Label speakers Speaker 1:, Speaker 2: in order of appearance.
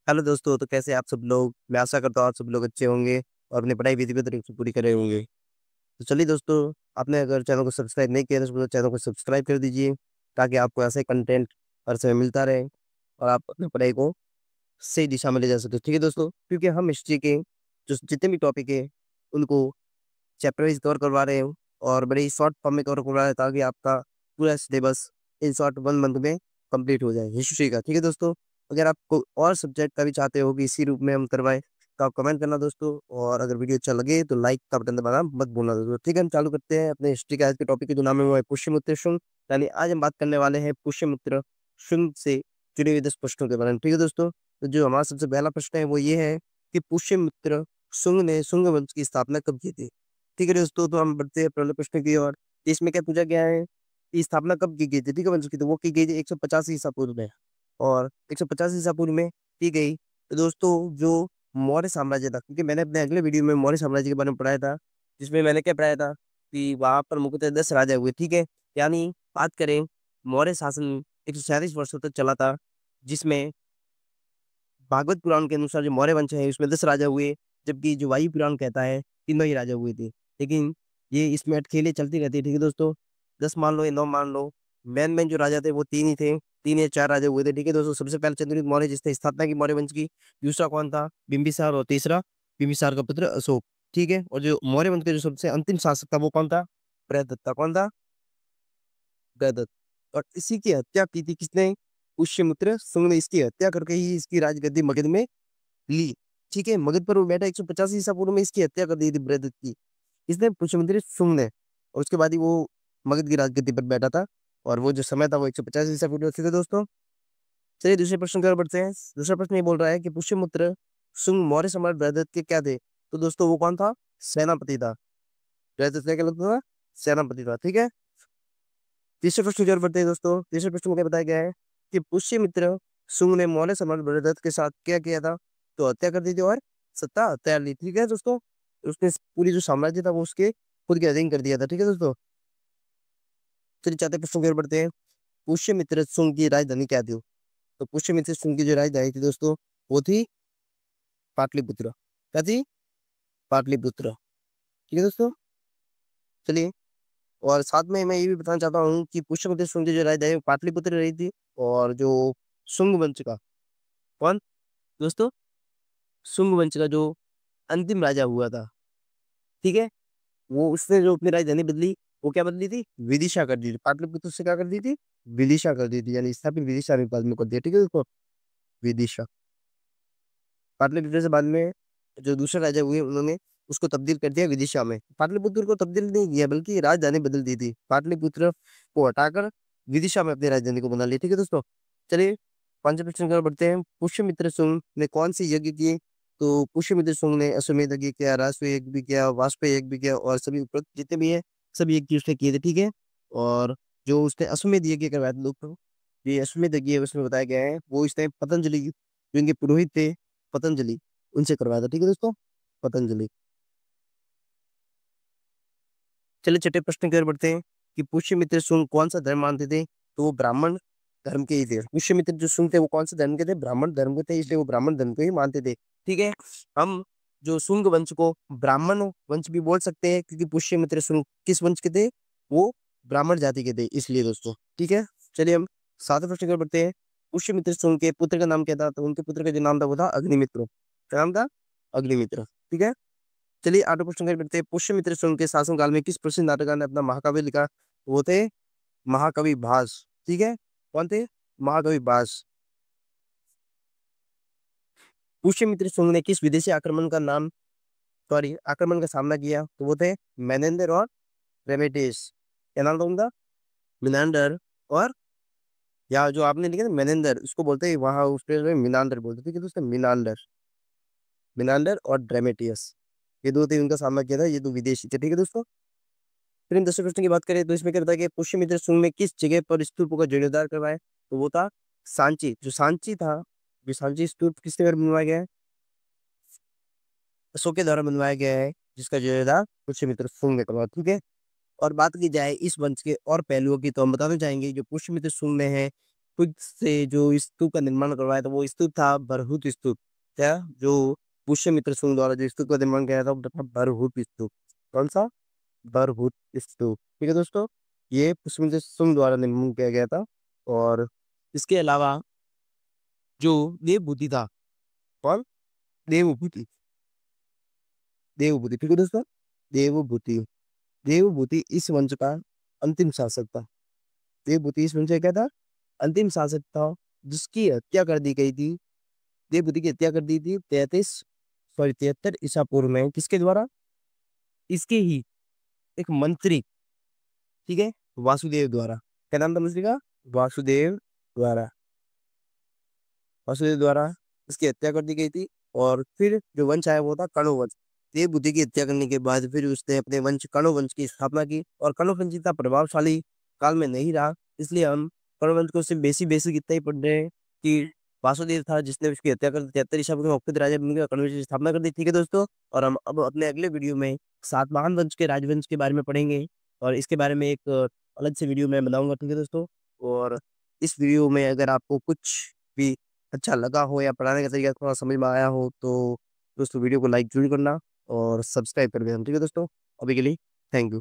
Speaker 1: Hello दोस्तों, तो कैसे आप सब लोग। मैं आशा करता हूँ आप सब लोग अच्छे होंगे और अपनी पढ़ाई विधि तरीके से पूरी करे होंगे। तो चलिए दोस्तों, आपने अगर चैनल को सब्सक्राइब नहीं किया तो चैनल को सब्सक्राइब कर दीजिए, ताकि आपको ऐसे कंटेंट हर समय मिलता रहे और आप अपनी पढ़ाई को सही दिशा में ले जा सकते हो। ठीक है दोस्तों, क्योंकि हम हिस्ट्री के जो जितने भी टॉपिक है उनको चैप्टर वाइज कवर करवा रहे हो और बड़े ही शॉर्ट फॉर्म में कवर करवा रहे हैं, ताकि आपका पूरा सिलेबस इन शॉर्ट 1 मंथ में कंप्लीट हो जाए हिस्ट्री का। ठीक है दोस्तों, अगर आप कोई और सब्जेक्ट का भी चाहते हो कि इसी रूप में हम करवाएं, तो आप कमेंट करना दोस्तों। और अगर वीडियो अच्छा लगे तो लाइक का बटन दबाना मत भूलना दोस्तों। ठीक है, हम चालू करते हैं अपने हिस्ट्री के आज के टॉपिक, जो नाम है वो है पुष्यमित्र शुंग। यानी आज हम बात करने वाले हैं पुष्यमित्र शुंग से जुड़े हुए 10 प्रश्नों के बारे में। ठीक है दोस्तों, तो जो हमारा सबसे पहला प्रश्न है वो ये है कि पुष्यमित्र शुंग ने शुंग वंश की स्थापना कब की थी। ठीक है दोस्तों, तो हम बढ़ते हैं पहले प्रश्न की ओर। इसमें क्या पूछा गया है कि स्थापना कब की गई थी। ठीक है वंश की, तो वो की गई थी 150 ईसा पूर्व में। और 150 ईसा पूर्व में की गई। तो दोस्तों, जो मौर्य साम्राज्य था, क्योंकि मैंने अपने अगले वीडियो में मौर्य साम्राज्य के बारे में पढ़ाया था, जिसमें मैंने क्या पढ़ाया था कि वहां पर मुख्यतः 10 राजा हुए। ठीक है, यानी बात करें, मौर्य शासन 147 वर्षों तक चला था, जिसमें भागवत पुराण के अनुसार जो मौर्य वंश है उसमें 10 राजा हुए, जबकि जो वायु पुराण कहता है 3 ही राजा हुए थे। लेकिन ये इसमें अटखेले चलती रहती है। ठीक है दोस्तों, 10 मान लो या 9 मान लो, मेन मेन जो राजा थे वो 3 ही थे, 3 या 4 राजा हुए थे। ठीक है दोस्तों, सबसे पहले चंद्रगुप्त मौर्य जिसने स्थापना की मौर्य वंश की। दूसरा कौन था? बिंबिसार। और तीसरा बिंबिसार का पुत्र अशोक। ठीक है, और जो मौर्य वंश का जो सबसे अंतिम शासक था वो कौन था? बृहदत्त था। कौन था? बृहदत्त। और इसी की हत्या की थी किसने? पुष्यमित्र शुंग ने इसकी हत्या करके ही इसकी राजगद्दी मगध में ली। ठीक है, मगध पर वो बैठा 185 ईसा पूर्व में इसकी हत्या कर दी थी बृहदत्त की, इसने पुष्यमित्र शुंग ने। और उसके बाद ही वो मगध की राजगद्दी पर बैठा था, और वो जो समय था वो 150 ईसा पूर्व से थे दोस्तों। चलिए दूसरे प्रश्न की ओर बढ़ते हैं। दूसरा प्रश्न ये बोल रहा है कि पुष्यमित्र शुंग मौर्य सम्राट बृहदत्त के क्या थे। तो दोस्तों वो कौन था? सेनापति था। बृहदत्त का क्या लगता था? सेनापति था। ठीक है, तीसरे प्रश्न की ओर बढ़ते हैं दोस्तों। तीसरे प्रश्न में क्या बताया गया है कि पुष्यमित्र शुंग ने मौर्य सम्राट बृहदत्त के साथ क्या किया था। तो हत्या कर दी थी और सत्ता हत्या ली। ठीक है दोस्तों, उसने पूरी जो साम्राज्य था वो उसके खुद के अधीन कर दिया था। ठीक है दोस्तों, चलिए चौथे प्रश्न की ओर बढ़ते हैं। पुष्यमित्र शुंग की राजधानी क्या थी। तो पुष्यमित्र शुंग की जो राजधानी थी दोस्तों, वो थी पाटलिपुत्र। क्या थी? पाटलिपुत्र। ठीक है दोस्तों, चलिए। और साथ में मैं ये भी बताना चाहता हूँ कि पुष्यमित्र शुंग की जो राजधानी पाटलिपुत्र रही थी। और जो शुंग वंश का कौन दोस्तों, शुंग वंश का जो अंतिम राजा हुआ था, ठीक है, वो उसने जो अपनी राजधानी बदली, वो क्या बदली थी? विदिशा कर दी थी। पाटलिपुत्र से क्या कर दी थी? विदिशा कर दी थी, यानी स्थापित विदिशा में बाद में कर दिया। ठीक है दोस्तों, विदिशा। पाटलिपुत्र से बाद में जो दूसरे राजा हुए उन्होंने उसको तब्दील कर दिया विदिशा में। पाटलिपुत्र को तब्दील नहीं किया, बल्कि राजधानी बदल दी थी। पाटलिपुत्र को हटाकर विदिशा में अपनी राजधानी को बना लिया। ठीक है दोस्तों, चलिए पांचवें प्रश्न की ओर बढ़ते हैं। पुष्यमित्र शुंग ने कौन सी यज्ञ किए। तो पुष्यमित्र शुंग ने अश्वमेध यज्ञ किया, राजसूय यज्ञ भी किया, वाजपेयी यज्ञ भी किया, और सभी उपरोक्त जितने भी है सभी यज्ञ उसने किए थे। ठीक है, और जो उसने अश्वमेध यज्ञ करवाया था लोग, ये अश्वमेध यज्ञ है उसमें बताया गया है वो इसने पतंजलि, जो इनके पुरोहित थे पतंजलि, उनसे करवाया था। ठीक है दोस्तों, पतंजलि। चलिए छठे प्रश्न की ओर बढ़ते हैं कि पुष्यमित्र शुंग कौन सा धर्म मानते थे। तो वो ब्राह्मण धर्म के ही थे। पुष्यमित्र जो शुंग थे वो कौन से धर्म के थे? ब्राह्मण धर्म के थे, इसलिए वो ब्राह्मण धर्म को ही मानते थे। ठीक है, हम जो शुंग वंश को ब्राह्मण वंश भी बोल सकते हैं, क्योंकि पुष्यमित्र शुंग किस वंश के थे? वो ब्राह्मण जाति के थे, इसलिए दोस्तों। ठीक है, चलिए हम सातवें प्रश्न की ओर बढ़ते हैं। पुष्यमित्र शुंग के पुत्र का नाम क्या था। तो उनके पुत्र का जो नाम था वो था अग्निमित्र। क्या नाम था? अग्निमित्र। ठीक है, चलिए आठवें प्रश्न की ओर बढ़ते हैं। पुष्यमित्र शुंग के शासनकाल में किस प्रसिद्ध नाटककार ने अपना महाकाव्य लिखा। वो थे महाकवि भास। ठीक है, कौन थे? महाकवि भास। पुष्यमित्र शुंग ने किस विदेशी आक्रमण का नाम, सॉरी आक्रमण का सामना किया। तो वो थे मेनेंदर और रेमेटिस। क्या नाम था उनका? मिनांडर और, या जो आपने लिखा ना मेनेंदर, उसको बोलते हैं वहां उस प्लेस में मिनांडर बोलते थे। कि दोस्तों मिनांडर, मिनांडर और ड्रेमेटियस, ये दो थे उनका सामना किया था, ये दो विदेशी थे। ठीक है दोस्तों, फिर हम दूसरे प्रश्न की बात करें तो इसमें क्या बताया कि पुष्यमित्र शुंग में किस जगह पर स्तूपों का जीर्णोद्धार करवाया। तो वो था सांची। जो सांची था, जो सांची स्तूप किसके द्वारा बनवाया गया है? अशोक के द्वारा बनवाया गया है, जिसका जीर्णोद्धार पुष्यमित्र शुंग ने करवाया। ठीक है, और बात की जाए इस वंश के और पहलुओं की, तो हम बताना चाहेंगे जो पुष्यमित्र शुंग ने है खुद से जो स्तूप का निर्माण करवाया था वो स्तूप था बरहुत स्तूप। क्या? जो पुष्यमित्र शुंग द्वारा जो स्तूप का निर्माण किया था वो था बरहुत स्तूप। कौन सा? बरहुत स्तूप। ठीक है दोस्तों, ये पुष्यमित्र शुंग द्वारा निर्माण किया गया था। और इसके अलावा जो देवभूति था, कौन? देवभूति। देवभूति, ठीक है दोस्तों, देवभूति। देवभूति इस वंश का अंतिम शासक था। देवभूति इस वंश का क्या था? अंतिम शासक था, जिसकी हत्या कर दी गई थी। देवभूति की हत्या कर दी थी 73 ईसा पूर्व में। किसके द्वारा? इसके ही एक मंत्री, ठीक है, वासुदेव द्वारा। क्या नाम था मंत्री का? वासुदेव द्वारा। वासुदेव द्वारा इसकी हत्या कर दी गई थी। और फिर जो वंश आया वो था कणु वंश। देवभूति की हत्या करने के बाद फिर उसने अपने वंश कणु वंश की स्थापना की। और कणु वंश इतना प्रभावशाली काल में नहीं रहा, इसलिए हम कणु वंश को सिर्फ बेसिक बेसिक इतना ही पढ़ रहे हैं कि वासुदेव था जिसने उसकी हत्या कर दी। 73 ईसा पूर्व में खुद राजा बनकर कणु वंश की स्थापना कर दी। ठीक है दोस्तों, और हम अब अपने अगले वीडियो में सातवाहन वंश के राजवंश के बारे में पढ़ेंगे। और इसके बारे में एक अलग से वीडियो मैं बनाऊंगा। ठीक है दोस्तों, और इस वीडियो में अगर आपको कुछ भी अच्छा लगा हो या पढ़ाने का तरीका थोड़ा समझ में आया हो तो दोस्तों वीडियो को लाइक जरूर करना और सब्सक्राइब कर देना। ठीक है दोस्तों, अभी के लिए थैंक यू।